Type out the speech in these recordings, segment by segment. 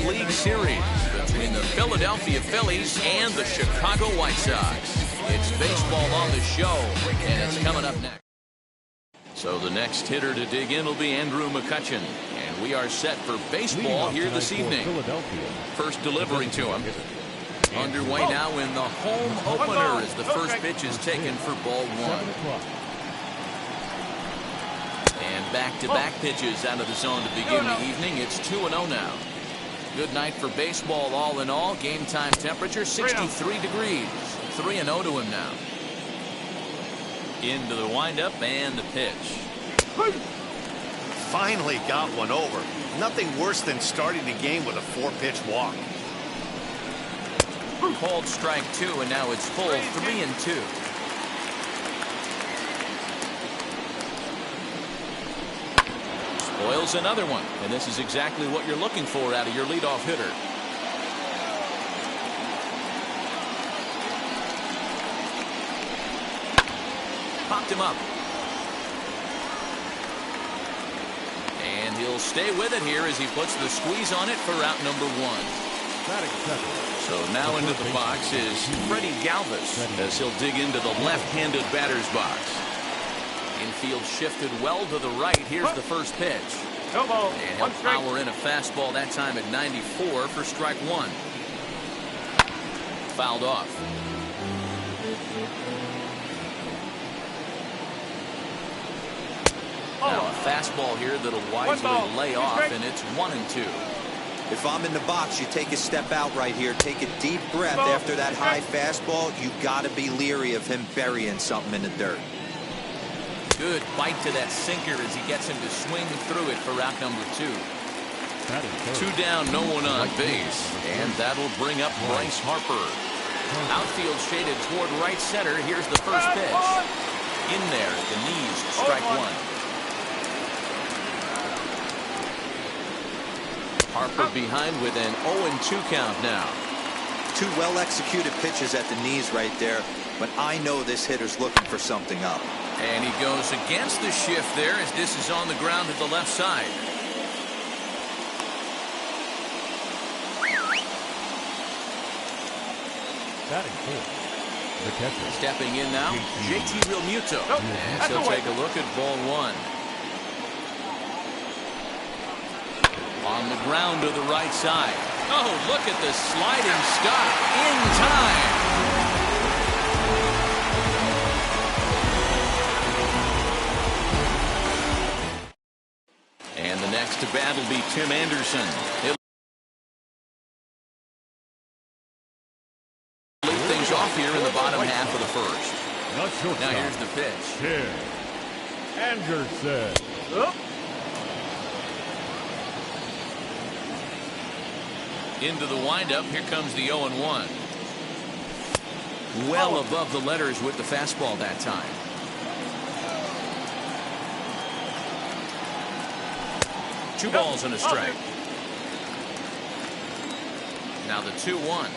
League Series between the Philadelphia Phillies and the Chicago White Sox. It's baseball on the show, and it's coming up next. So the next hitter to dig in will be Andrew McCutchen, and we are set for baseball here this evening. First delivery to him. Underway now in the home opener as the first pitch is taken for ball one. And back-to-back pitches out of the zone to begin the evening. It's 2-0 now. Good night for baseball all in all. Game time temperature 63 degrees. 3-0 to him now. Into the windup and the pitch. Finally got one over. Nothing worse than starting the game with a 4-pitch walk. Called strike two, and now it's full 3-2. Spoils another one, and this is exactly what you're looking for out of your leadoff hitter. Popped him up. And he'll stay with it here as he puts the squeeze on it for out number one. So now into the box is Freddie Galvis as he'll dig into the left-handed batter's box. Infield shifted well to the right. Here's the first pitch. And he'll power in a fastball that time at 94 for strike one. Fouled off. Now a fastball here that'll wisely lay off, and it's 1-2. If I'm in the box, you take a step out right here. Take a deep breath after that high fastball. You got to be leery of him burying something in the dirt. Good bite to that sinker as he gets him to swing through it for out number two. Two down, no one on base. And that'll bring up Bryce Harper. Outfield shaded toward right center. Here's the first pitch. In there at the knees, strike one. Harper behind with an 0-2 count now. Two well-executed pitches at the knees right there, but I know this hitter's looking for something up. And he goes against the shift there as this is on the ground to the left side. Batting fourth, the catcher. Stepping in now, JT Realmuto. And so take a look at ball one. On the ground to the right side. Oh, look at the sliding stop in time. And the next to bat will be Tim Anderson. He'll lead things off here in the bottom half of the first. Now here's the pitch. Tim Anderson. Into the windup. Here comes the 0-1. Well above the letters with the fastball that time. Two balls and a strike. Now the 2-1.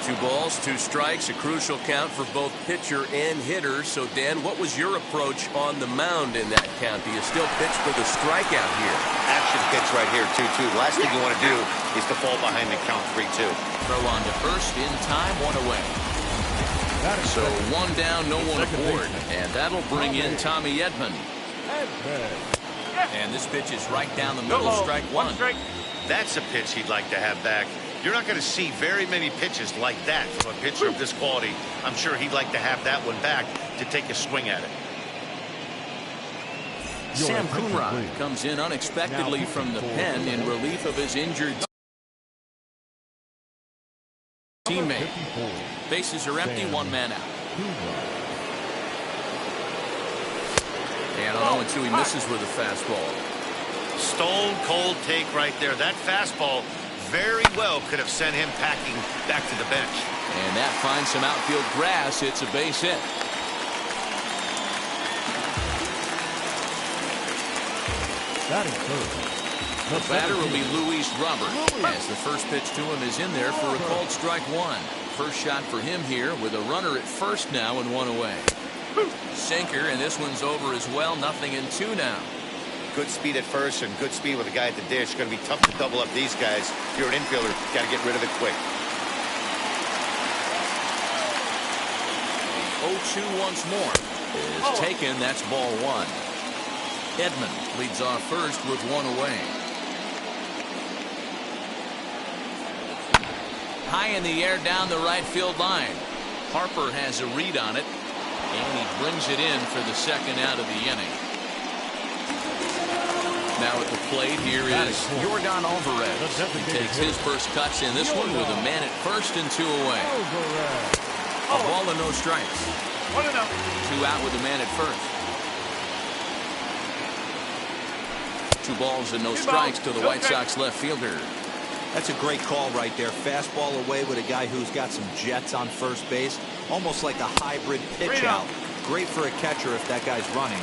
Two balls, two strikes, a crucial count for both pitcher and hitter. So, Dan, what was your approach on the mound in that count? Do you still pitch for the strikeout here? Action pitch right here, 2-2. Last thing you want to do is to fall behind the count 3-2. Throw on to first, in time, one away. So one down, no one aboard. And that'll bring in Tommy Edman. And this pitch is right down the middle, strike one. That's a pitch he'd like to have back. You're not going to see very many pitches like that from a pitcher of this quality. I'm sure he'd like to have that one back to take a swing at it. Sam Coonrod comes in unexpectedly from the pen in relief of his injured teammate. Bases are empty, one man out. And on 0-2, he misses with a fastball. Stone cold take right there. That fastball very well could have sent him packing back to the bench. And that finds some outfield grass. It's a base hit. The batter will be Luis Robert, as the first pitch to him is in there for a called strike one. First shot for him here with a runner at first now and one away. Sinker, and this one's over as well. 0-2 now. good speed at first and good speed with a guy at the dish. Going to be tough to double up these guys. If you're an infielder, got to get rid of it quick. 0-2 once more is taken. That's ball one. Edman leads off first with one away. High in the air down the right field line. Harper has a read on it, and he brings it in for the second out of the inning. Now at the plate here is Yordan Alvarez. He takes his first cuts in this one with a man at first and two away. A ball and no strikes. 2 out with a man at first. 2 balls and no strikes to the White Sox left fielder. That's a great call right there. Fastball away with a guy who's got some jets on first base. Almost like a hybrid pitch out. Great for a catcher if that guy's running.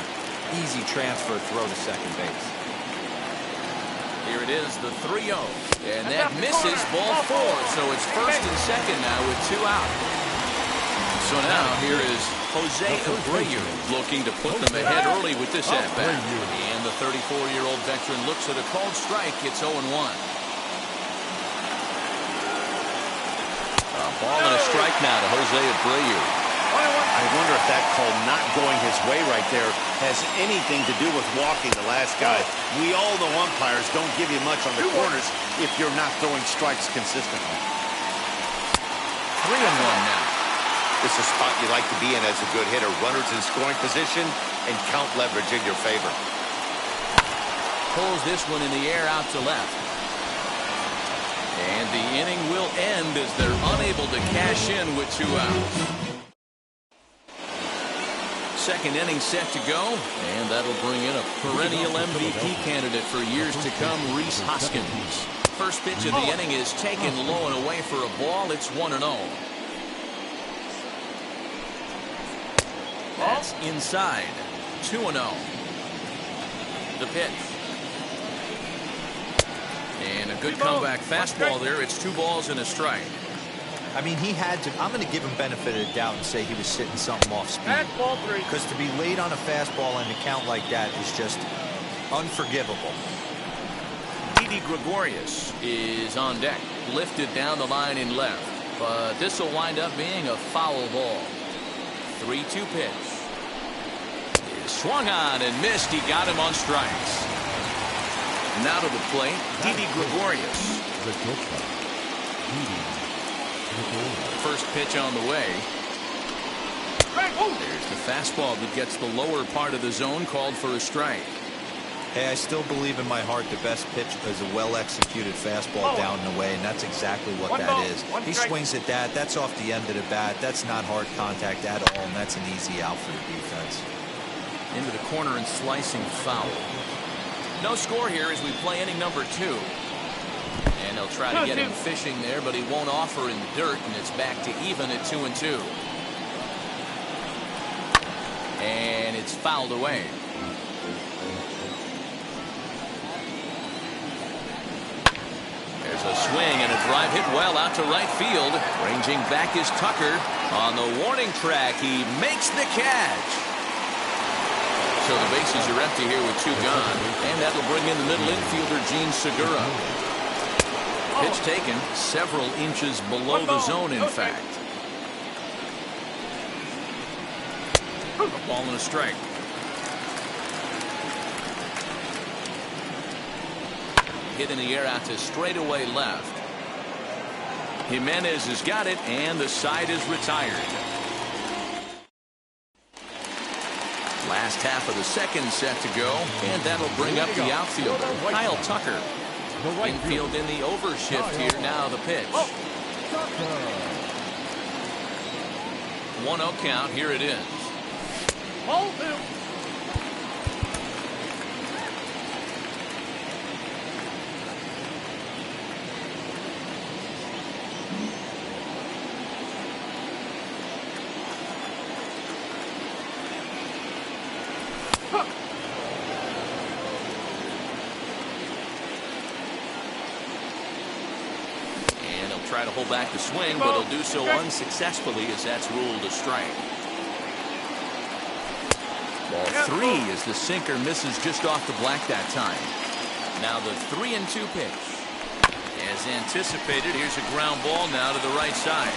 Easy transfer throw to second base. Here it is, the 3-0. And that misses ball 4. So it's first and second now with 2 out. So now here is Jose Abreu looking to put them ahead early with this at-bat. And the 34-year-old veteran looks at a called strike. It's 0-1. A ball and a strike now to Jose Abreu. I wonder if that call not going his way right there has anything to do with walking the last guy. We all know umpires don't give you much on the corners if you're not throwing strikes consistently. 3-1 now. This is a spot you like to be in as a good hitter. Runners in scoring position and count leverage in your favor. Pulls this one in the air out to left. And the inning will end as they're unable to cash in with 2 outs. Second inning set to go, and that'll bring in a perennial MVP candidate for years to come, Rhys Hoskins. First pitch of the inning is taken low and away for a ball. It's 1-0. That's inside. 2-0. The pitch. And a good comeback fastball there. It's 2 balls and a strike. I mean, he had to. I'm going to give him benefit of the doubt and say he was sitting something off speed. Because to be late on a fastball and to count like that is just unforgivable. Didi Gregorius is on deck. Lifted down the line in left. But this will wind up being a foul ball. 3-2 pitch. He swung on and missed. He got him on strikes. Now to the plate, Didi Gregorius. First pitch on the way. There's the fastball that gets the lower part of the zone, called for a strike. Hey, I still believe in my heart the best pitch is a well-executed fastball down and away, and that's exactly what that is. He swings at that. That's off the end of the bat. That's not hard contact at all, and that's an easy out for the defense. Into the corner and slicing foul. No score here as we play inning number 2. And they'll try to get him fishing there, but he won't offer in the dirt, and it's back to even at 2-2. And it's fouled away. There's a swing and a drive hit well out to right field. Ranging back is Tucker. On the warning track, he makes the catch. So the bases are empty here with 2 gone. And that'll bring in the middle infielder, Gene Segura. Pitch taken several inches below the zone, in fact. A ball and a strike. Hit in the air out to straightaway left. Jimenez has got it, and the side is retired. Last half of the second set to go, and that'll bring up the outfielder, Kyle Tucker. Infield in the overshift here. Now the pitch. 1-0 count. Here it is. Try to hold back the swing, but he'll do so unsuccessfully as that's ruled a strike. Ball 3 as the sinker misses just off the black that time. Now the 3-2 pitch. As anticipated, here's a ground ball now to the right side.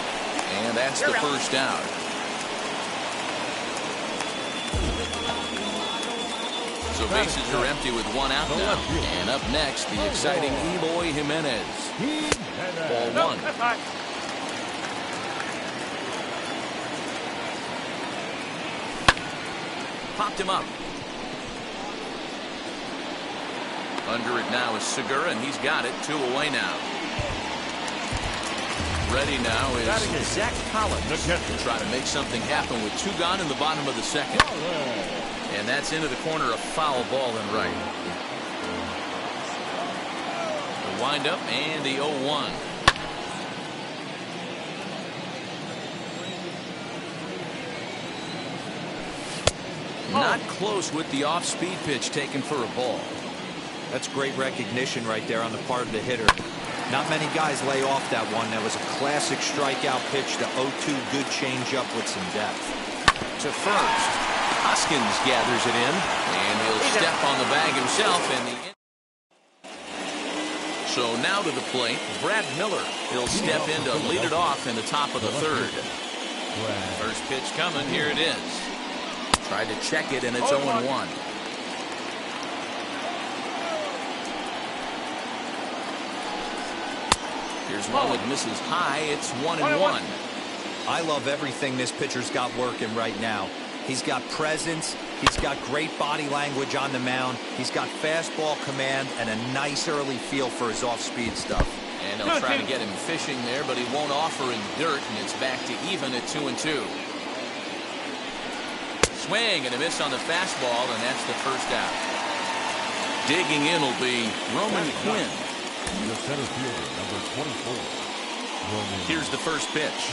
And that's the first out. So bases are empty with one out now. And up next, the exciting Eloy Jimenez. Ball 1. Popped him up. Under it now is Segura, and he's got it. 2 away now. Ready now is Zach Collins to try to make something happen with 2 gone in the bottom of the second. And that's into the corner, a foul ball and right. The windup and the 0-1. Not close with the off-speed pitch taken for a ball. That's great recognition right there on the part of the hitter. Not many guys lay off that one. That was a classic strikeout pitch to 0-2. Good changeup with some depth. To first. Hoskins gathers it in, and he'll step on the bag himself. So now to the plate, Brad Miller. He'll step in to lead it off in the top of the 3rd. First pitch coming. Here it is. Tried to check it, and it's 0-1. Here's one that misses high. It's 1-1. I love everything this pitcher's got working right now. He's got presence. He's got great body language on the mound. He's got fastball command and a nice early feel for his off-speed stuff. And they'll try to get him fishing there, but he won't offer in dirt, and it's back to even at 2-2. Swing and a miss on the fastball, and that's the first out. Digging in will be Roman Quinn. The center fielder, number 24. Here's the first pitch.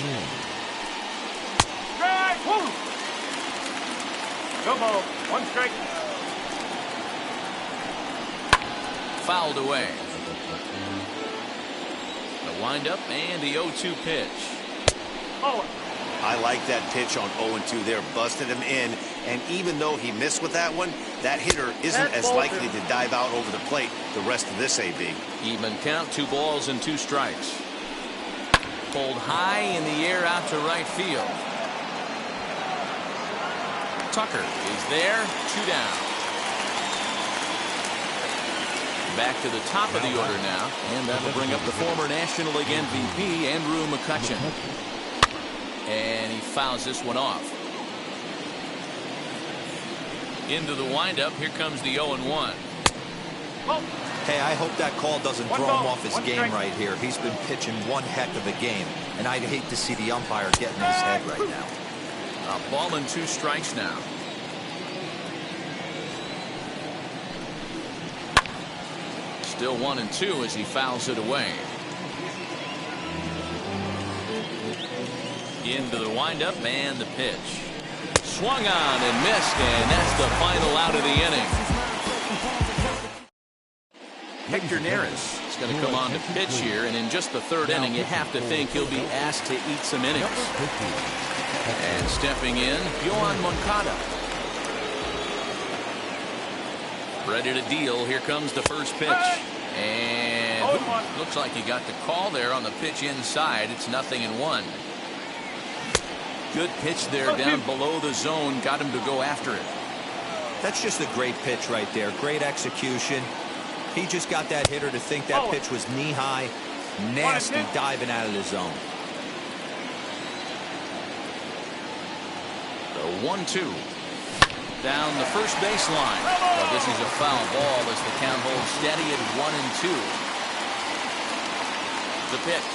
Strike! Woo! Go ball. 1 strike. Fouled away. The windup and the 0-2 pitch. Oh. I like that pitch on 0-2 there. Busted him in. And even though he missed with that one, that hitter isn't as likely to dive out over the plate the rest of this AB. Even count, 2 balls and 2 strikes. Pulled high in the air out to right field. Tucker is there. 2 down. Back to the top of the order now. And that'll bring up the former National League MVP, Andrew McCutchen. And he fouls this one off. Into the windup. Here comes the 0-1. Hey, I hope that call doesn't throw him off his game right here. He's been pitching one heck of a game, and I'd hate to see the umpire get in his head right now. A ball and 2 strikes now. Still 1-2 as he fouls it away. Into the windup and the pitch. Swung on and missed, and that's the final out of the inning. Hector Neris is going to come on to pitch here, and in just the 3rd inning, you have to think he'll be asked to eat some innings. And stepping in, Yoan Moncada. Ready to deal. Here comes the first pitch. And looks like he got the call there on the pitch inside. It's 0-1. Good pitch there down below the zone. Got him to go after it. That's just a great pitch right there. Great execution. He just got that hitter to think that pitch was knee-high. Nasty diving out of the zone. The 1-2. Down the first baseline. Well, this is a foul ball as the count holds steady at 1-2. The pitch.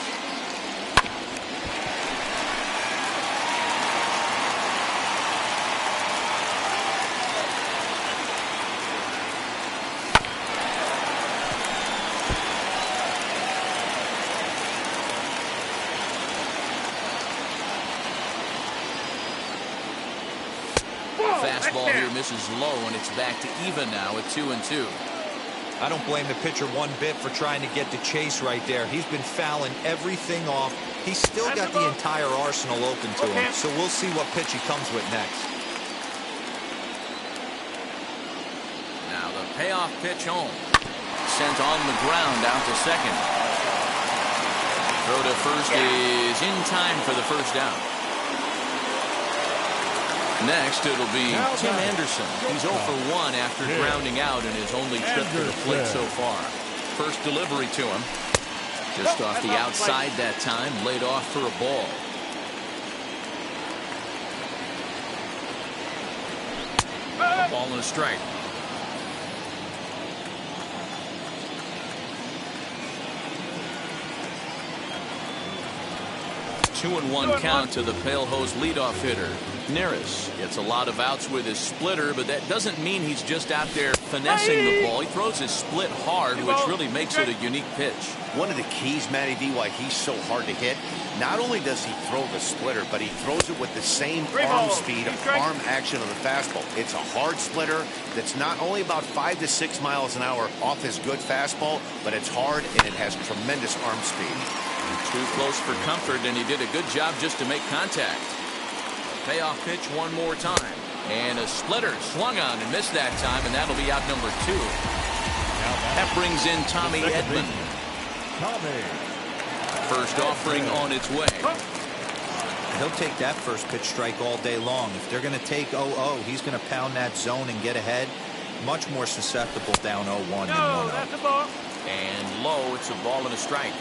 Fastball here misses low, and it's back to even now at 2-2. I don't blame the pitcher one bit for trying to get to Chase right there. He's been fouling everything off. He's still got the entire arsenal open to him, so we'll see what pitch he comes with next. Payoff pitch home. Sent on the ground out to second. Throw to first is in time for the first down. Next, it'll be Tim Anderson. He's 0 for 1 after grounding out in his only trip to the plate so far. First delivery to him. Just off the outside that time, laid off for a ball. A ball and a strike. 2-1 count to the Pale Hose leadoff hitter. Neris gets a lot of outs with his splitter, but that doesn't mean he's just out there finessing the ball. He throws his split hard, which really makes it a unique pitch. One of the keys, Matty V, why he's so hard to hit, not only does he throw the splitter, but he throws it with the same arm speed, arm action of the fastball. It's a hard splitter that's not only about 5 to 6 miles an hour off his good fastball, but it's hard and it has tremendous arm speed. Too close for comfort, and he did a good job just to make contact. Payoff pitch one more time. And a splitter swung on and missed that time, and that'll be out number 2. That brings in Tommy Edman. First offering on its way. He'll take that first pitch strike all day long. If they're going to take 0-0, he's going to pound that zone and get ahead. Much more susceptible down 0-1 than 1-0. And low, it's a ball and a strike.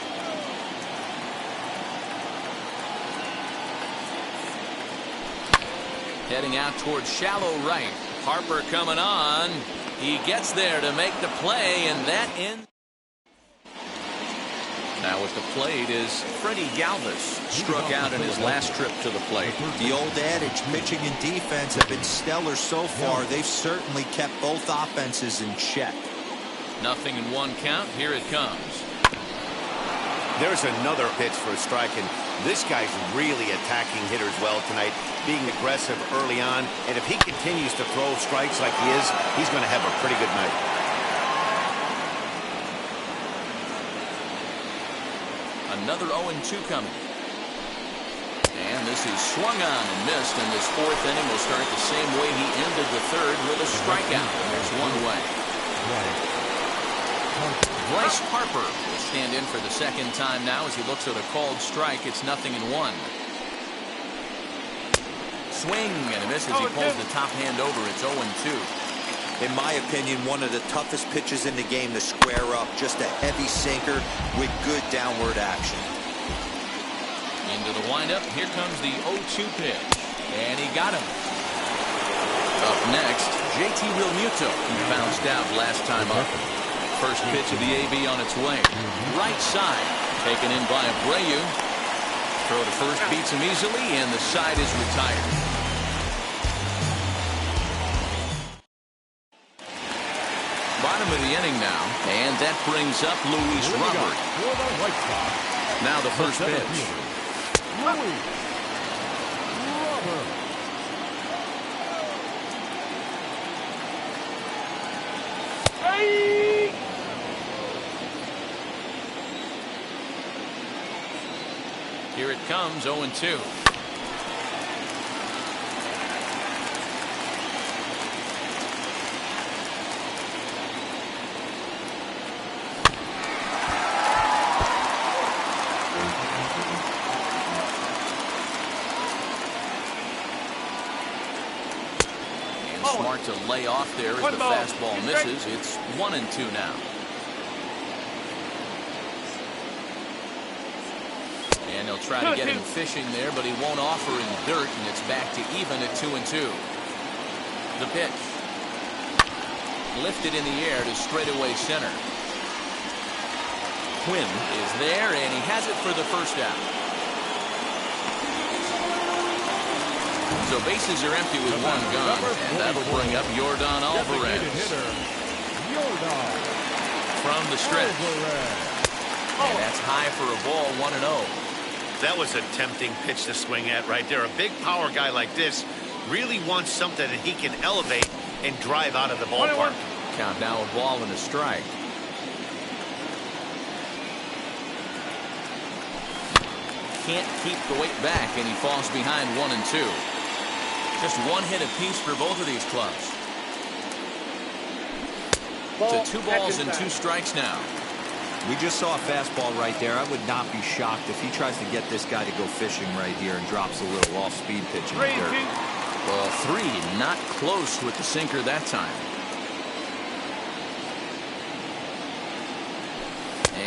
Heading out towards shallow right. Harper coming on. He gets there to make the play, and that ends. Now at the plate is Freddie Galvis. Struck out in his last trip to the plate. The old adage, pitching and defense have been stellar so far. They've certainly kept both offenses in check. 0-1 count. Here it comes. There's another pitch for a strike, and this guy's really attacking hitters well tonight, being aggressive early on, and if he continues to throw strikes like he is, he's going to have a pretty good night. Another 0-2 coming. And this is swung on and missed, and this 4th inning will start the same way he ended the 3rd, with a strikeout. There's one away. Bryce Harper will stand in for the 2nd time now as he looks at a called strike. It's 0-1. Swing and a miss as he pulls the top hand over. It's 0-2. In my opinion, one of the toughest pitches in the game to square up. Just a heavy sinker with good downward action. Into the windup. Here comes the 0-2 pitch. And he got him. Up next, JT Realmuto, who bounced out last time up. First pitch of the AB on its way. Right side. Taken in by Abreu. Throw to first beats him easily, and the side is retired. Bottom of the inning now, and that brings up Luis Robert. Now the first pitch. Luis Robert. Here it comes, 0-2. Smart to lay off there as the fastball misses. It's 1-2 now. And they'll try to get him fishing there, but he won't offer him dirt, and it's back to even at 2-2. The pitch. Lifted in the air to straightaway center. Quinn is there, and he has it for the first out. So bases are empty with one gun, and that'll bring up Yordan Alvarez. From the stretch. And that's high for a ball, 1-0. That was a tempting pitch to swing at right there. A big power guy like this really wants something that he can elevate and drive out of the ballpark. Count now a ball and a strike. Can't keep the weight back, and he falls behind 1-2. Just one hit apiece for both of these clubs. To 2 balls and 2 strikes now. We just saw a fastball right there. I would not be shocked if he tries to get this guy to go fishing right here and drops a little off-speed pitch in the dirt. Ball 3, not close with the sinker that time.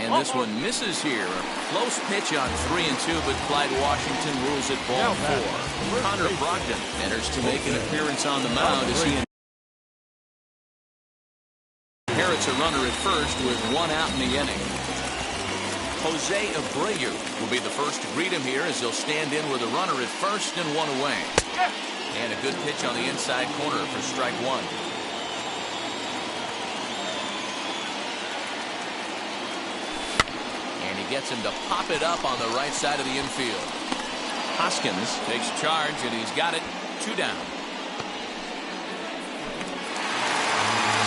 And this one misses here. A close pitch on 3 and 2, but Clyde Washington rules it ball 4. Connor Brogdon enters to make an appearance on the mound as he inherits a runner at first with 1 out in the inning. Jose Abreu will be the first to greet him here as he'll stand in with a runner at first and 1 away. And a good pitch on the inside corner for strike 1. And he gets him to pop it up on the right side of the infield. Hoskins takes charge, and he's got it. 2 down.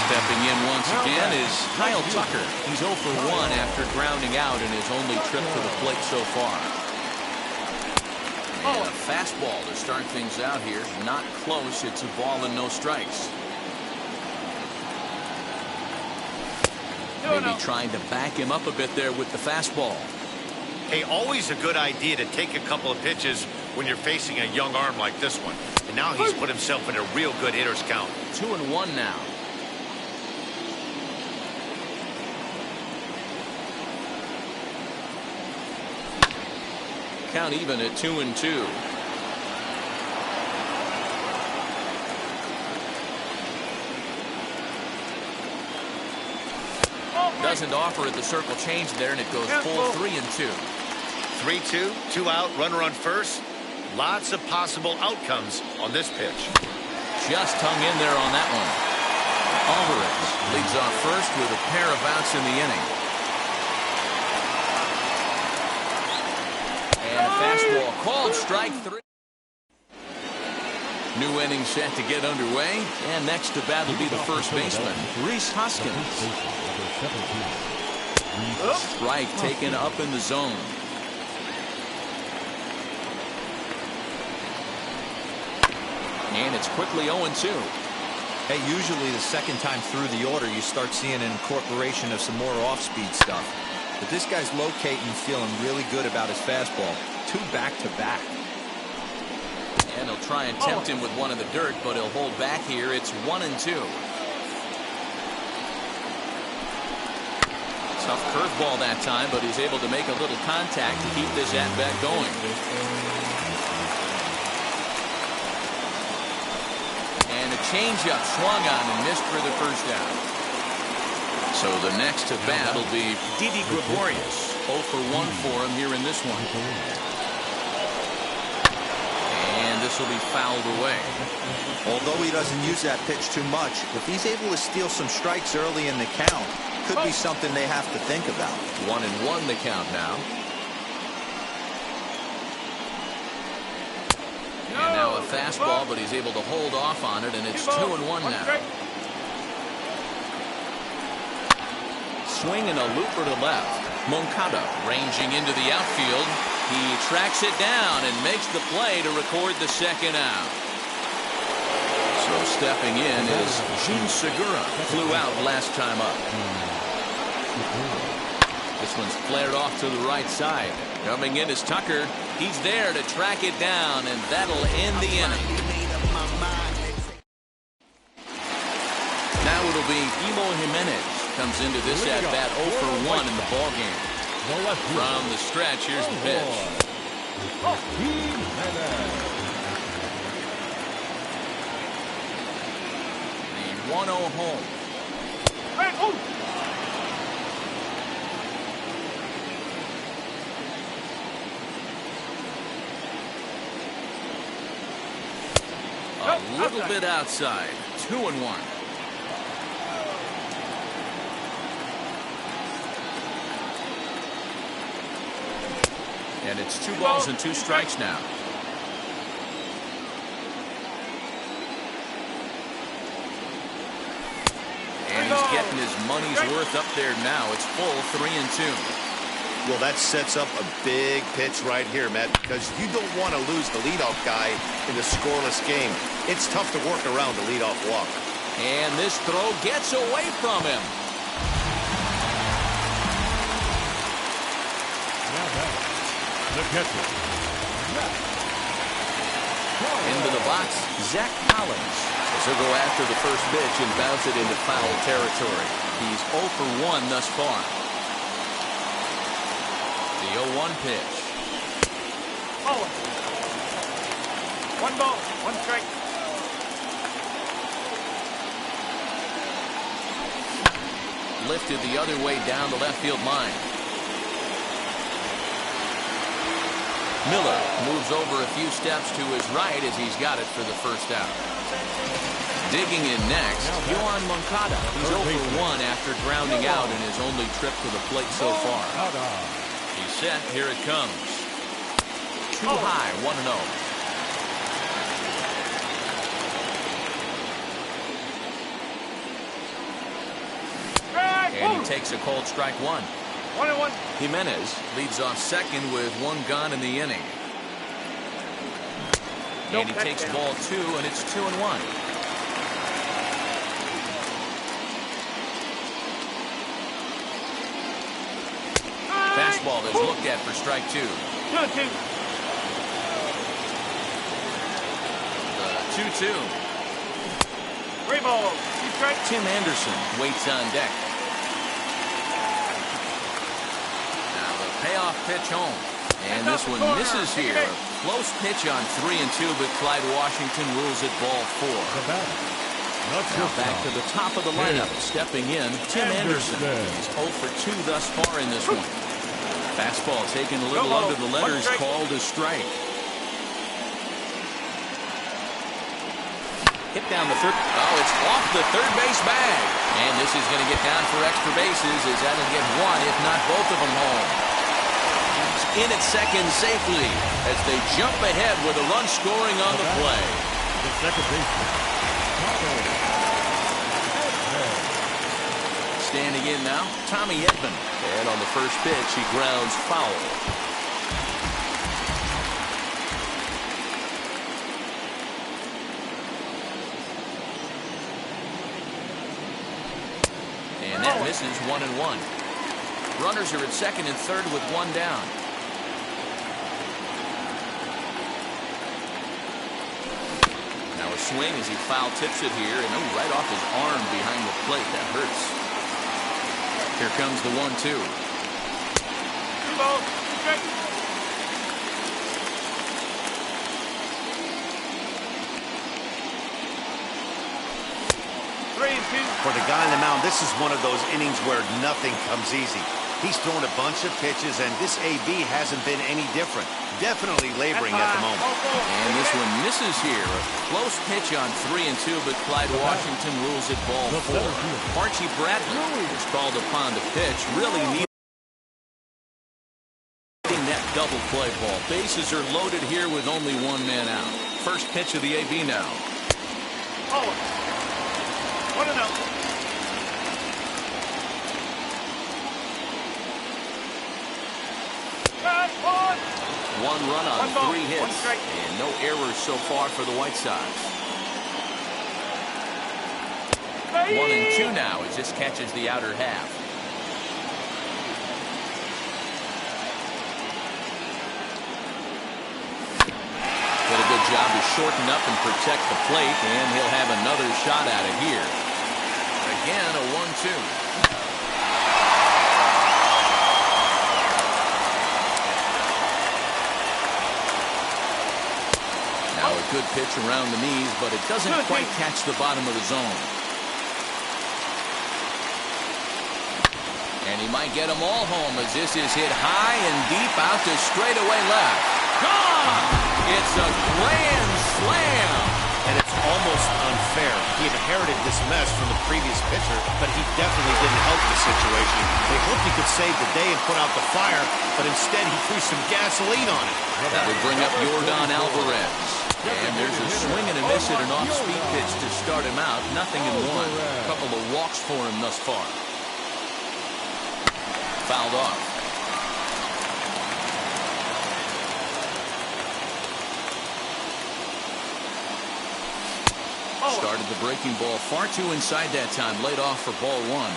Stepping in once again is Kyle Tucker. He's 0 for 1 after grounding out in his only trip to the plate so far. And a fastball to start things out here. Not close. It's a ball and no strikes. Maybe trying to back him up a bit there with the fastball. Hey, always a good idea to take a couple of pitches when you're facing a young arm like this one. And now he's put himself in a real good hitter's count. 2 and 1 now. Count even at 2 and 2. Doesn't offer at the circle change there, and it goes full 3 and 2. 3-2, 2 out, runner on first. Lots of possible outcomes on this pitch. Just hung in there on that one. Alvarez leads off first with a pair of outs in the inning. And a fastball called strike 3. New inning set to get underway, and next to bat will be the first baseman, Rhys Hoskins. Strike taken up in the zone. And it's quickly 0-2. Hey, usually the second time through the order you start seeing an incorporation of some more off-speed stuff. But this guy's locating and feeling really good about his fastball. 2 back-to-back. And he'll try and tempt him with one in the dirt, but he'll hold back here. It's 1-2. Tough curveball that time, but he's able to make a little contact to keep this at-bat going. And a changeup swung on and missed for the first out. So the next to bat will be Didi Gregorius. 0 for 1 for him here in this one. And this will be fouled away. Although he doesn't use that pitch too much, if he's able to steal some strikes early in the count, could be something they have to think about. 1-1 the count now. And now a fastball, but he's able to hold off on it, and it's 2-1 now. Swing and a looper to left. Moncada ranging into the outfield. He tracks it down and makes the play to record the second out. So stepping in is Jean Segura. Flew out last time up. This one's flared off to the right side. Coming in is Tucker. He's there to track it down, and that'll end the inning. Now it'll be Emo Jimenez. Comes into this at-bat 0 for 1 in the ballgame. From the stretch, here's the pitch. The 1-0 home. A little bit outside. 2-1. And it's 2 balls and 2 strikes now. And he's getting his money's worth up there now. It's full 3-2. Well, that sets up a big pitch right here, Matt, because you don't want to lose the leadoff guy in a scoreless game. It's tough to work around the leadoff walk. And this throw gets away from him. Now back, the catcher. Into the box, Zach Collins. As he'll go after the first pitch and bounce it into foul territory. He's 0 for 1 thus far. The 0-1 pitch. Oh. 1 ball, 1 strike. Lifted the other way down the left field line. Miller moves over a few steps to his right as he's got it for the first out. Digging in next, Yoan Moncada. He's 0 for 1 after grounding out in his only trip to the plate so far. He's set. Here it comes. Too high, 1-0. And he takes a cold strike 1. 1-1. Jimenez leads off second with 1 gone in the inning. And he takes ball 2, and it's 2-1. Fastball is looked at for strike 2. 2-2. The 2-2. 3 balls, 2 strikes. Tim Anderson waits on deck. Payoff pitch home. And this one misses here. A close pitch on 3-2, but Clyde Washington rules it ball 4. Now back to the top of the lineup. Stepping in, Tim Anderson. He's 0 for 2 thus far in this one. Fastball taken a little under the letters, called a strike. Hit down the third. Oh, it's off the third base bag. And this is going to get down for extra bases as that'll get 1, if not both of them home. In at second safely as they jump ahead with a run scoring on the play. The second baseman. Standing in now, Tommy Edman. And on the first pitch, he grounds foul. And that misses 1-1. Runners are at second and third with 1 down. A swing as he foul tips it here, and right off his arm behind the plate. That hurts. Here comes the 1-2. 2 balls, 2 strikes. For the guy on the mound, this is one of those innings where nothing comes easy. He's thrown a bunch of pitches, and this AB hasn't been any different. Definitely laboring at the moment. And this one misses here. A close pitch on 3-2, but Clyde Washington rules it ball 4. Archie Bradley is called upon to pitch. Really needing that double play ball. Bases are loaded here with only 1 man out. First pitch of the AB now. 1-0. 1 run on 3 hits, and no errors so far for the White Sox. 1-2 now as this catches the outer half. Did a good job to shorten up and protect the plate, and he'll have another shot at it here. Again, a 1-2. Good pitch around the knees, but it doesn't quite catch the bottom of the zone. And he might get them all home as this is hit high and deep out to straightaway left. Gone! It's a grand slam! And it's almost unfair. He inherited this mess from the previous pitcher, but he definitely didn't help the situation. They hoped he could save the day and put out the fire, but instead he threw some gasoline on it. That would bring up Yordan Alvarez. And there's a swing and a miss at an off-speed pitch to start him out. Nothing in 1. A couple of walks for him thus far. Fouled off. Started the breaking ball far too inside that time. Laid off for ball one.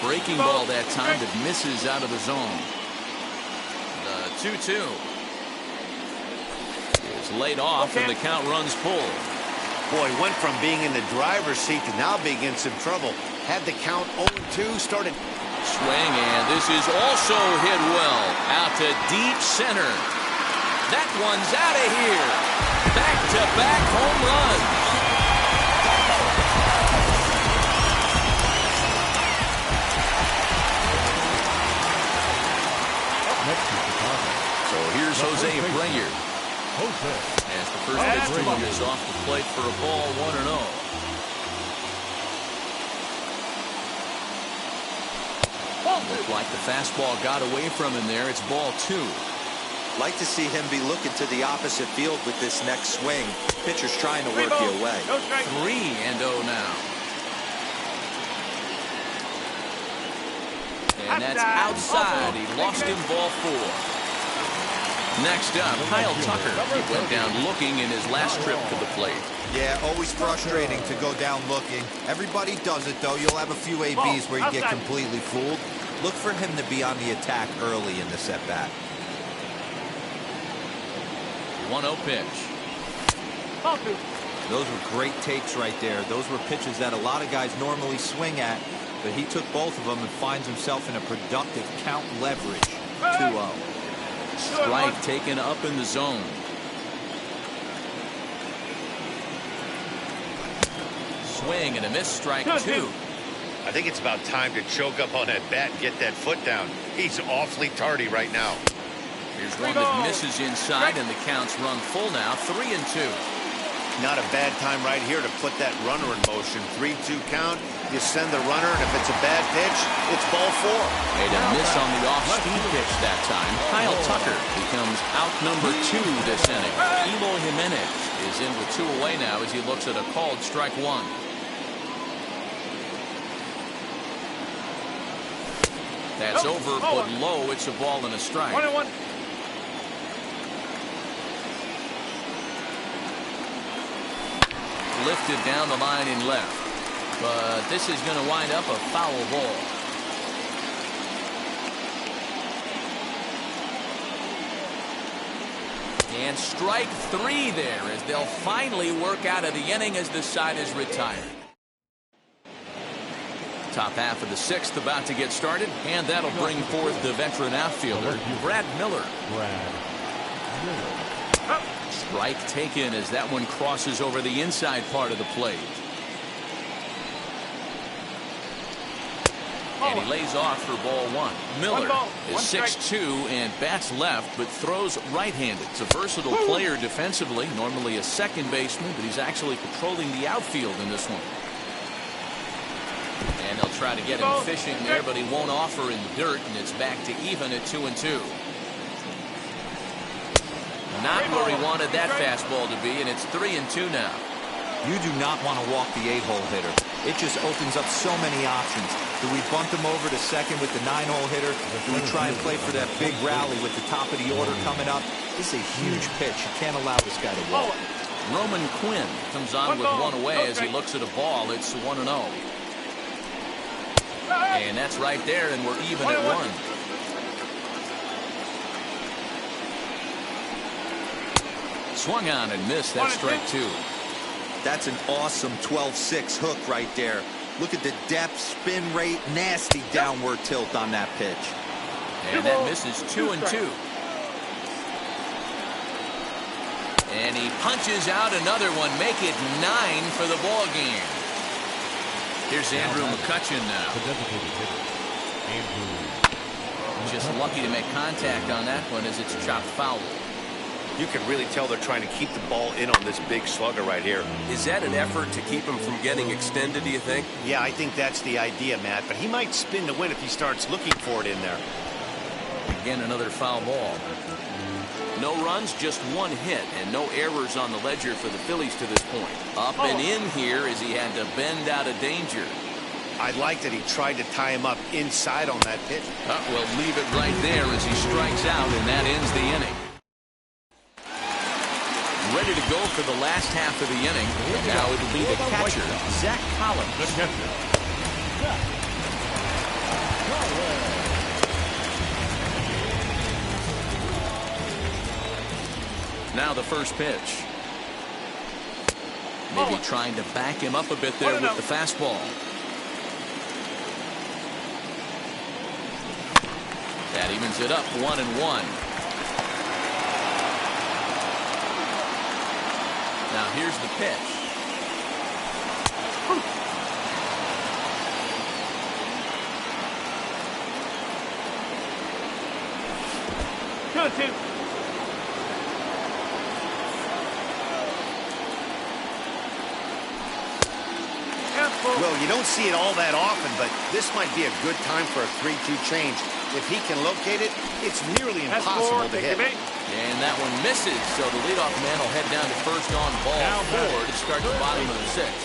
Breaking ball that time that misses out of the zone. The 2-2 is laid off, and the count runs full. Boy, went from being in the driver's seat to now being in some trouble. Had the count 0-2, started. Swing, and this is also hit well. Out to deep center. That one's out of here. Back-to-back home runs. So here's Jose Breyer. As the first pitch is off the plate for a ball, 1-0. Looked like the fastball got away from him there. It's ball 2. Like to see him be looking to the opposite field with this next swing. Pitcher's trying to work you away. 3-0 now. And that's outside. He lost him, ball 4. Next up, Kyle Tucker. He went down looking in his last trip to the plate. Yeah, always frustrating to go down looking. Everybody does it, though. You'll have a few ABs where you get completely fooled. Look for him to be on the attack early in this at-bat. 1-0 pitch. Those were great takes right there. Those were pitches that a lot of guys normally swing at, but he took both of them and finds himself in a productive count leverage. 2-0. Strike taken up in the zone. Swing and a miss, strike 2. I think it's about time to choke up on that bat and get that foot down. He's awfully tardy right now. Here's one that misses inside, and the count's run full now, 3-2. Not a bad time right here to put that runner in motion. 3-2 count. You send the runner, and if it's a bad pitch, it's ball 4. Made a miss on the off-speed pitch that time. Kyle Tucker becomes out number 2 this inning. Eloy Jimenez is in with 2 away now as he looks at a called strike 1. That's over, but low. It's a ball and a strike. 1-1. Lifted down the line in left. But this is going to wind up a foul ball. And strike 3 there as they'll finally work out of the inning as the side is retired. Top half of the 6th about to get started, and that'll bring forth the veteran outfielder, Brad Miller. Strike taken as that one crosses over the inside part of the plate. And he lays off for ball 1. Miller is 6'2" and bats left, but throws right-handed. It's a versatile player defensively, normally a second baseman, but he's actually controlling the outfield in this one. And they'll try to get him fishing there, but he won't offer in the dirt, and it's back to even at 2-2. Not where he wanted that fastball to be, and it's 3-2 now. You do not want to walk the 8-hole hitter. It just opens up so many options. Do we bunt him over to second with the 9-hole hitter? Do we try and play for that big rally with the top of the order coming up? This is a huge pitch. You can't allow this guy to walk. Roman Quinn comes on with 1 away as he looks at a ball. It's 1-0. And that's right there, and we're even at 1. Swung on and missed. That's strike 2. That's an awesome 12-6 hook right there. Look at the depth, spin rate, nasty downward tilt on that pitch. And that misses 2-2. And he punches out another one, make it 9 for the ball game. Here's Andrew McCutchen now. Just lucky to make contact on that one as it's chopped foul. You can really tell they're trying to keep the ball in on this big slugger right here. Is that an effort to keep him from getting extended, do you think? Yeah, I think that's the idea, Matt. But he might spin to win if he starts looking for it in there. Again, another foul ball. No runs, just 1 hit, and no errors on the ledger for the Phillies to this point. Up and in here as he had to bend out of danger. I like that he tried to tie him up inside on that pitch. We'll leave it right there as he strikes out, and that ends the inning. ready to go for the last half of the inning. Now it'll be the catcher, Zach Collins. The catcher. Now the first pitch. Maybe trying to back him up a bit there with the fastball. That evens it up 1-1. Now here's the pitch. 2-2. Well, you don't see it all that often, but this might be a good time for a 3-2 change. If he can locate it, it's nearly impossible to hit. And that one misses, so the leadoff man will head down to first on ball 4 to start the bottom of the 6th.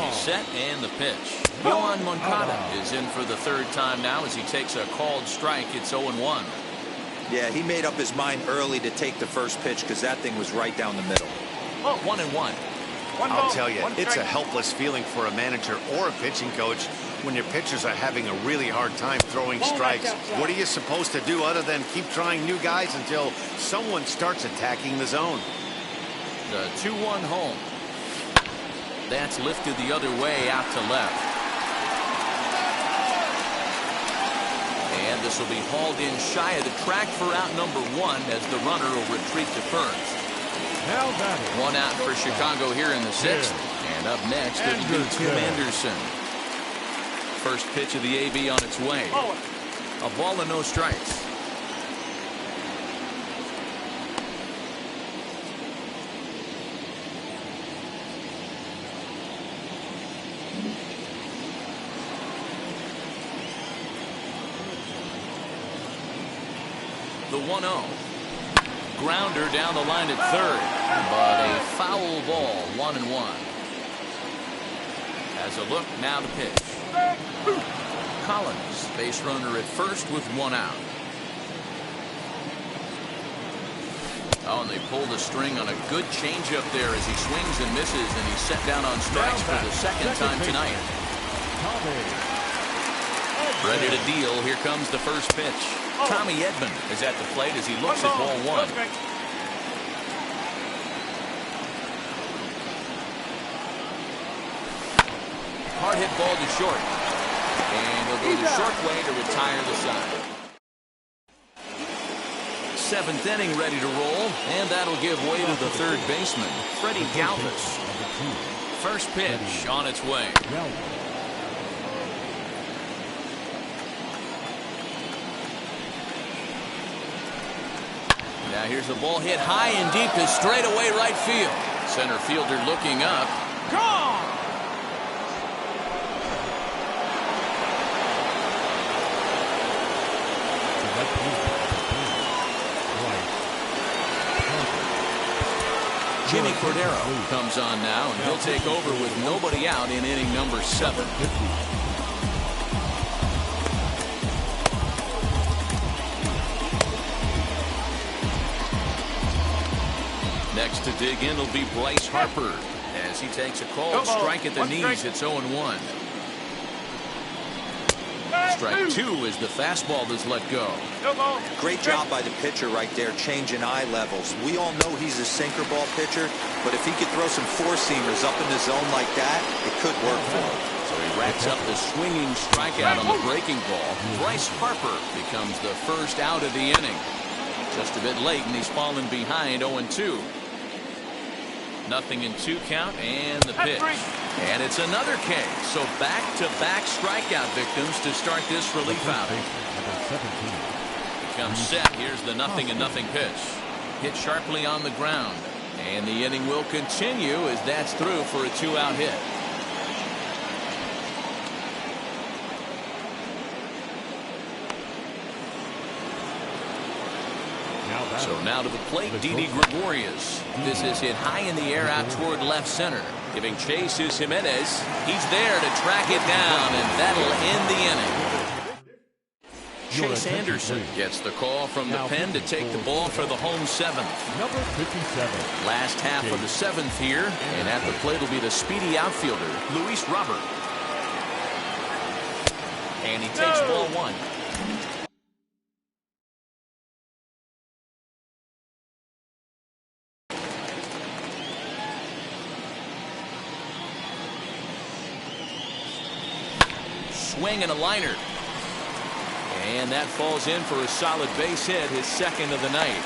He's set and the pitch. Yoan Moncada is in for the third time now as he takes a called strike. It's 0-1. Yeah, he made up his mind early to take the first pitch because that thing was right down the middle. 1-1. I'll tell you, it's a helpless feeling for a manager or a pitching coach when your pitchers are having a really hard time throwing strikes. What are you supposed to do other than keep trying new guys until someone starts attacking the zone? The 2-1 home. That's lifted the other way out to left. And this will be hauled in shy of the track for out number 1 as the runner will retreat to first. One out for Chicago here in the 6th. And up next, it'll be Tim Anderson. First pitch of the AB on its way. A ball and no strikes. The 1-0. Grounder down the line at third, but a foul ball, 1-1. As a look, now the pitch. Collins, base runner at first with 1 out. Oh, and they pulled the string on a good changeup there as he swings and misses, and he's set down on strikes for the second time tonight. Ready to deal. Here comes the first pitch. Tommy Edman is at the plate as he looks at ball 1. Hard hit ball to short. And he'll go the short way to retire the side. 7th inning ready to roll. And that'll give way to the third baseman, Freddie Galvis. First pitch on its way. Now here's a ball hit high and deep to straightaway right field. Center fielder looking up. Gone! Jimmy Cordero comes on now, and he'll take over with nobody out in inning number 7. Next to dig in will be Bryce Harper as he takes a called strike at the knees. It's 0-1. Strike 2 as the fastball is let go. Great job by the pitcher right there, changing eye levels. We all know he's a sinker ball pitcher, but if he could throw some four-seamers up in the zone like that, it could work for him. So he racks up the swinging strikeout on the breaking ball. Bryce Harper becomes the first out of the inning. Just a bit late, and he's fallen behind 0-2. Nothing in 2 count, and the pitch. And it's another K. So back-to-back strikeout victims to start this relief outing. Becomes set. Here's the 0-0 pitch. Hit sharply on the ground. And the inning will continue as that's through for a 2-out hit. So now to the plate, Didi Gregorius. This is hit high in the air out toward left center. Giving chase is Jimenez. He's there to track it down, and that'll end the inning. Chase Anderson gets the call from the pen to take the ball for the home seventh. Number 57. Last half of the seventh here, and at the plate will be the speedy outfielder, Luis Robert. And he takes ball one. Swing and a liner. And that falls in for a solid base hit, his second of the night.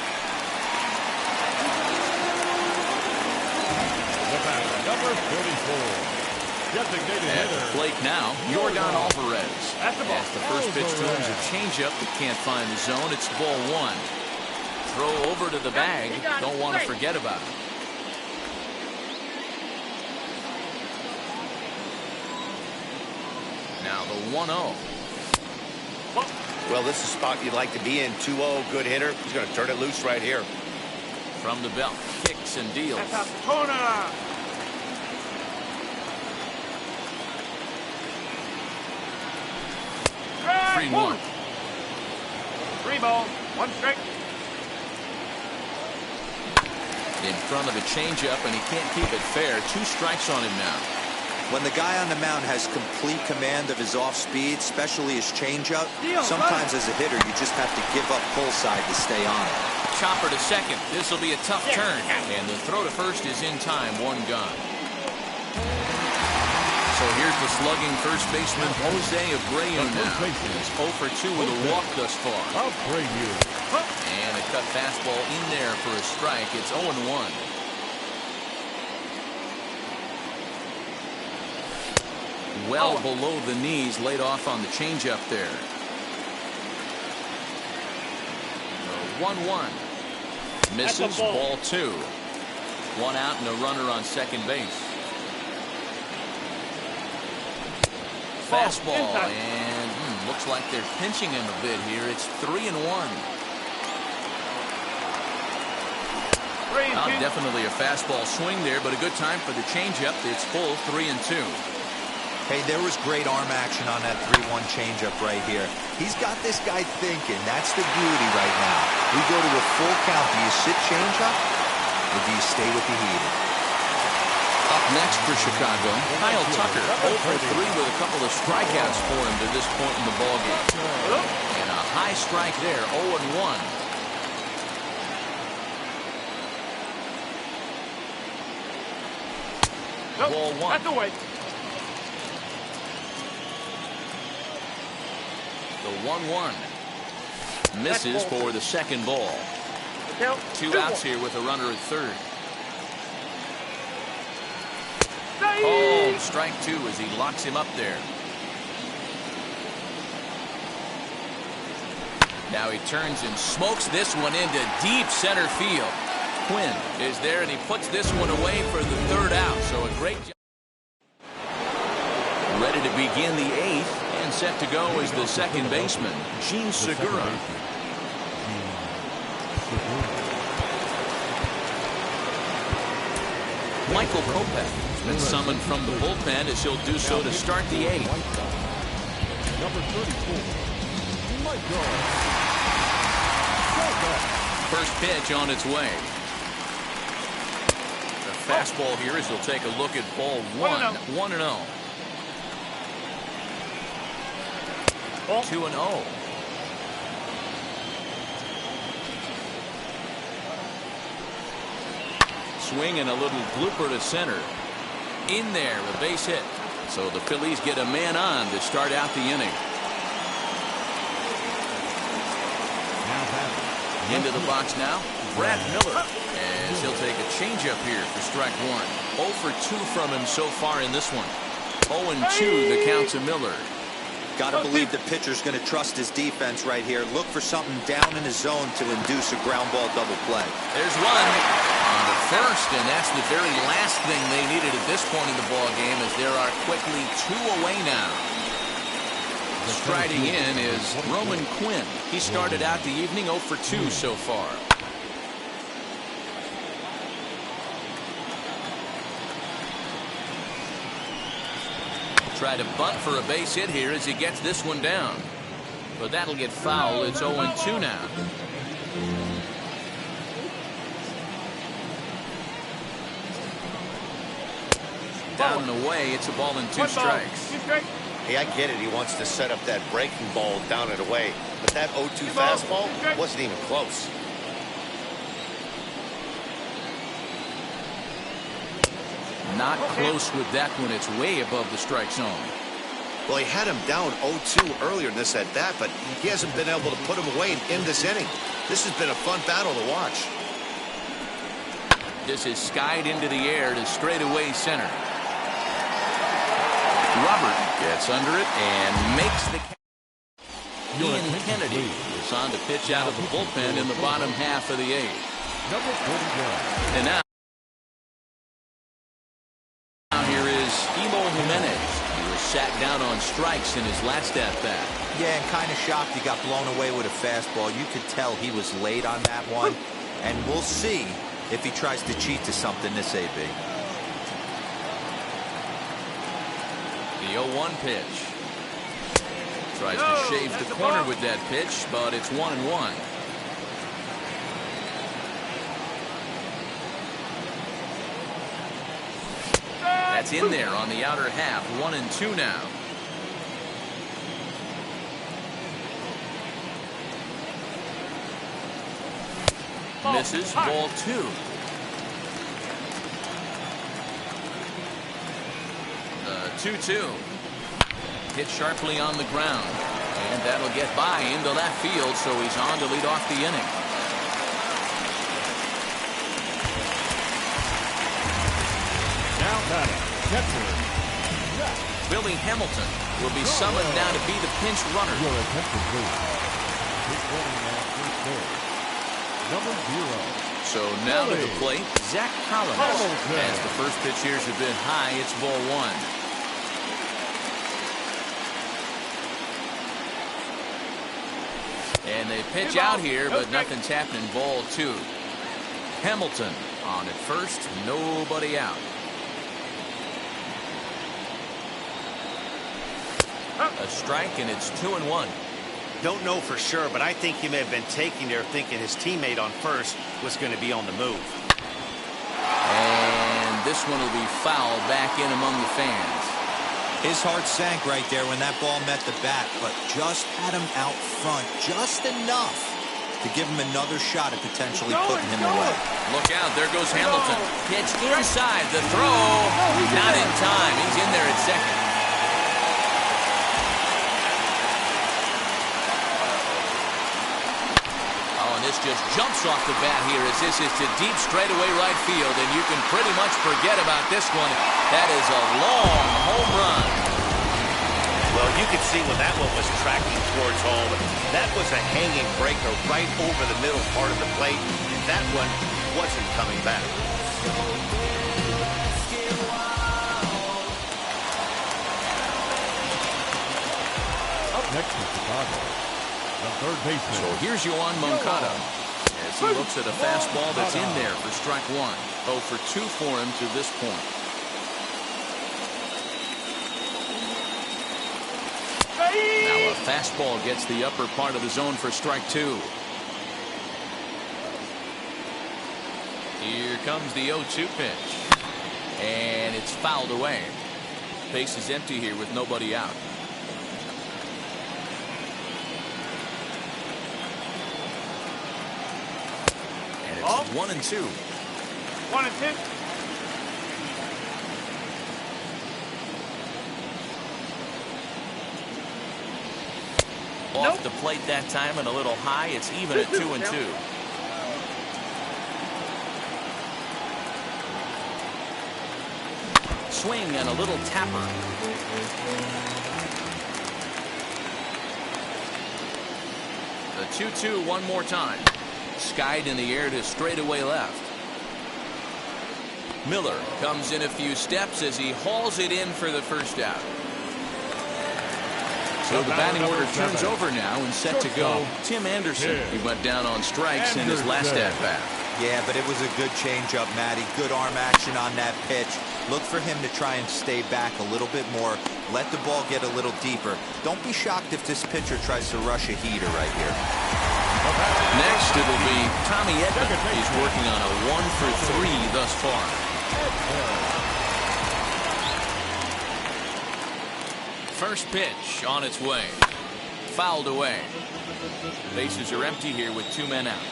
The batter, number 44. Designated At the hitter. plate now, Yorgan Alvarez. That's the ball. As the first pitch to him is a changeup that can't find the zone. It's ball one. Throw over to the bag. Don't want to forget about it. Now the 1-0. Well, this is a spot you'd like to be in. 2-0, good hitter. He's going to turn it loose right here. From the belt, kicks and deals. That's a corner. 3-1. 3 balls, 1 strike. In front of a changeup, and he can't keep it fair. 2 strikes on him now. When the guy on the mound has complete command of his off speed, especially his changeup, sometimes as a hitter you just have to give up pull side to stay on it. Chopper to second. This will be a tough turn. And the throw to first is in time. 1 gone. So here's the slugging first baseman Jose Abreu now. He's 0 for 2 with a walk thus far. Abreu. And a cut fastball in there for a strike. It's 0-1. Well below the knees, laid off on the changeup there. 1-1. Misses, ball 2. 1 out and a runner on second base. Fastball, and looks like they're pinching him a bit here. It's 3-1. Definitely a fastball swing there, but a good time for the changeup. It's full 3-2. Hey, there was great arm action on that 3-1 changeup right here. He's got this guy thinking. That's the beauty right now. We go to a full count. Do you sit changeup, or do you stay with the heater? Up next for Chicago, Kyle Tucker, 0 for 3 with a couple of strikeouts for him to this point in the ballgame. And a high strike there, 0-1. Ball 1. That's away. The 1-1 misses for the second ball. 2 outs here with a runner at third. Oh, strike 2 as he locks him up there. Now he turns and smokes this one into deep center field. Quinn is there, and he puts this one away for the third out. So a great job. Ready to begin the 8th, and set to go is the second baseman, Jean Segura. Michael Kopech has been summoned from the bullpen as he'll do so to start the 8th. Number 34. Michael. First pitch on its way. The fastball here as he'll take a look at ball 1. 1-0. 2-0. Swing and a little blooper to center. In there, a base hit. So the Phillies get a man on to start out the inning. Into the box now, Brad Miller, as he'll take a changeup here for strike 1. 0 for 2 from him so far in this one. 0-2 the count to Miller. Got to believe the pitcher's going to trust his defense right here. Look for something down in his zone to induce a ground ball double play. There's one on the first, and that's the very last thing they needed at this point in the ball game, as there are quickly 2 away now. Striding in is Roman Quinn. He started out the evening 0 for 2 so far. Try to bunt for a base hit here as he gets this one down. but that'll get fouled. It's 0-2 now. Down and away. It's a ball and 2 strikes. Hey, I get it. He wants to set up that breaking ball down and away, but that 0-2 fastball wasn't even close. Not close with that one. It's way above the strike zone. Well, he had him down 0-2 earlier in this at bat, but he hasn't been able to put him away in this inning. This has been a fun battle to watch. This is skied into the air to straightaway center. Robert gets under it and makes the catch. Ian Kennedy is on to pitch out of the bullpen in the bottom half of the 8th. Number 41. And now here is Emo Jimenez. He was sat down on strikes in his last at-bat. Yeah, and kind of shocked he got blown away with a fastball. You could tell he was late on that one, and we'll see if he tries to cheat to something this AB. The 0-1 pitch. Tries to shave the corner with that pitch, but it's 1-1. That's in there on the outer half. 1-2 now. Misses. Ball 2. The 2-2. Hit sharply on the ground. And that'll get by into left field, so he's on to lead off the inning. Now batting, catcher. Billy Hamilton will be summoned now to be the pinch runner. Your attention, please. His running man first base. Number 0. So now to the plate, Zach Collins. Hamilton. As the first pitch here is a bit high, it's ball 1. And they pitch out here, but nothing's happening. Ball 2. Hamilton on at first, nobody out. A strike, and it's 2-1. Don't know for sure, but I think he may have been taking there thinking his teammate on first was going to be on the move. And this one will be fouled back in among the fans. His heart sank right there when that ball met the bat, but just had him out front just enough to give him another shot at potentially putting him away. Look out, there goes Hamilton. Pitch inside, the throw, not in time. He's in there at second. Oh, and this just jumps off the bat here as this is to deep straightaway right field, and you can pretty much forget about this one. That is a long home run. Well, you could see when that one was tracking towards home. That was a hanging breaker right over the middle part of the plate, and that one wasn't coming back. Up next is Chicago. The third baseman. So here's Yoan Moncada as he looks at a fastball that's in there for strike 1. 0 for 2 for him to this point. Now a fastball gets the upper part of the zone for strike 2. Here comes the 0-2 pitch. And it's fouled away. Base is empty here with nobody out. And it's 1-2. 1-2. Off the plate that time and a little high. It's even at 2-2. Swing and a little tapper. The 2-2 one more time. Skied in the air to straightaway left. Miller comes in a few steps as he hauls it in for the first out. So the batting order turns over now and set to go Tim Anderson. He went down on strikes in his last at-bat. Yeah, but it was a good changeup, Matty. Good arm action on that pitch. Look for him to try and stay back a little bit more. Let the ball get a little deeper. Don't be shocked if this pitcher tries to rush a heater right here. Next, it'll be Tommy Edman. He's working on a 1-for-3 thus far. First pitch on its way. Fouled away. Bases are empty here with 2 men out.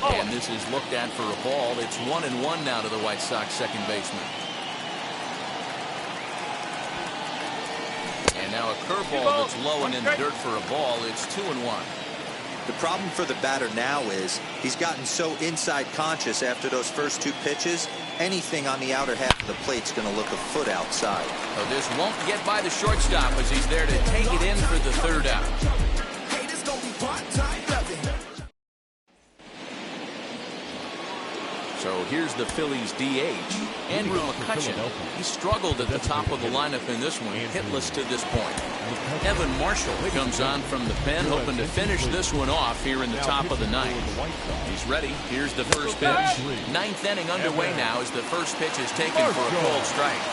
And this is looked at for a ball. It's 1-1 now to the White Sox second baseman. And now a curveball that's low and in the dirt for a ball. It's 2-1. The problem for the batter now is he's gotten so inside conscious after those first 2 pitches. Anything on the outer half of the plate's going to look a foot outside. So this won't get by the shortstop as he's there to take it in for the 3rd out. So here's the Phillies DH, Andrew McCutchen. He struggled at the top of the lineup in this one, hitless to this point. Evan Marshall comes on from the pen, hoping to finish this one off here in the top of the 9th. He's ready. Here's the first pitch. 9th inning underway now as the first pitch is taken for a cold strike.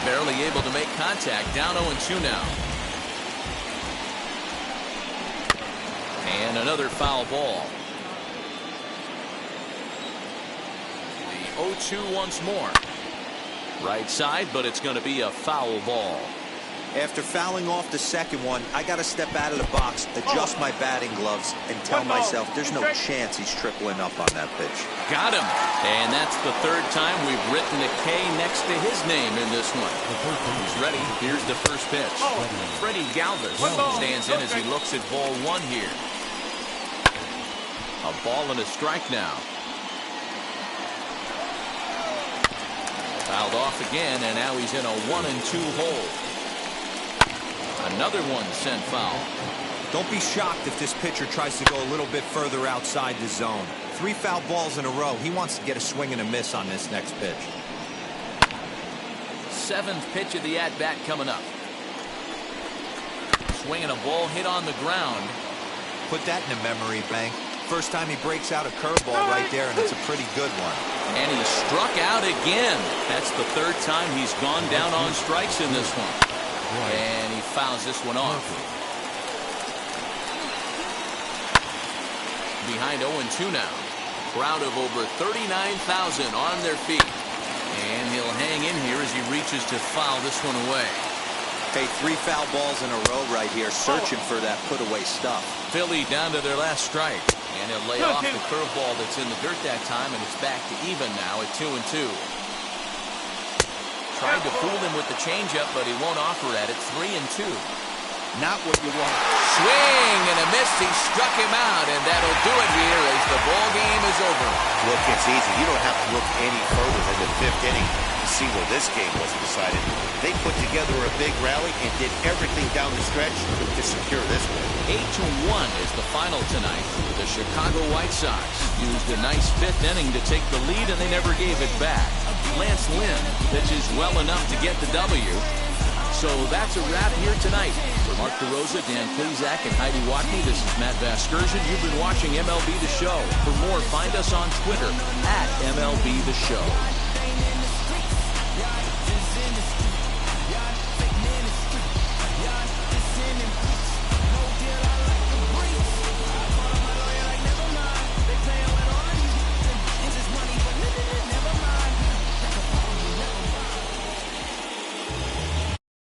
Barely able to make contact. Down 0-2 now. And another foul ball. 0-2 once more. Right side, but it's going to be a foul ball. After fouling off the second one, I got to step out of the box, adjust my batting gloves, and tell myself there's no chance he's tripling up on that pitch. Got him. And that's the 3rd time we've written a K next to his name in this one. He's ready. Here's the first pitch. Freddie Galvis stands in as he looks at ball 1 here. A ball and a strike now. Fouled off again, and now he's in a 1-2 hole. Another one sent foul. Don't be shocked if this pitcher tries to go a little bit further outside the zone. 3 foul balls in a row. He wants to get a swing and a miss on this next pitch. 7th pitch of the at-bat coming up. Swinging a ball hit on the ground. Put that in the memory bank. First time he breaks out a curveball right there, and it's a pretty good one. And he struck out again. That's the 3rd time he's gone down on strikes in this one. And he fouls this one off. Behind 0-2 now. Crowd of over 39,000 on their feet. And he'll hang in here as he reaches to foul this one away. Hey, 3 foul balls in a row right here, searching for that put-away stuff. Philly down to their last strike. And he'll lay off the curveball that's in the dirt that time, and it's back to even now at 2-2. Tried to fool him with the changeup, but he won't offer at it. 3-2. Not what you want. Swing and a miss. He struck him out, and that'll do it here as the ball game is over. Look, it's easy. You don't have to look any further than the 5th inning to see where this game was decided. They put together a big rally and did everything down the stretch to secure this win. 8-1 is the final tonight. The Chicago White Sox used a nice 5th inning to take the lead, and they never gave it back. Lance Lynn pitches well enough to get the W. So that's a wrap here tonight. For Mark DeRosa, Dan Plesac, and Heidi Watney, this is Matt Vasgersian. You've been watching MLB The Show. For more, find us on Twitter @MLB The Show.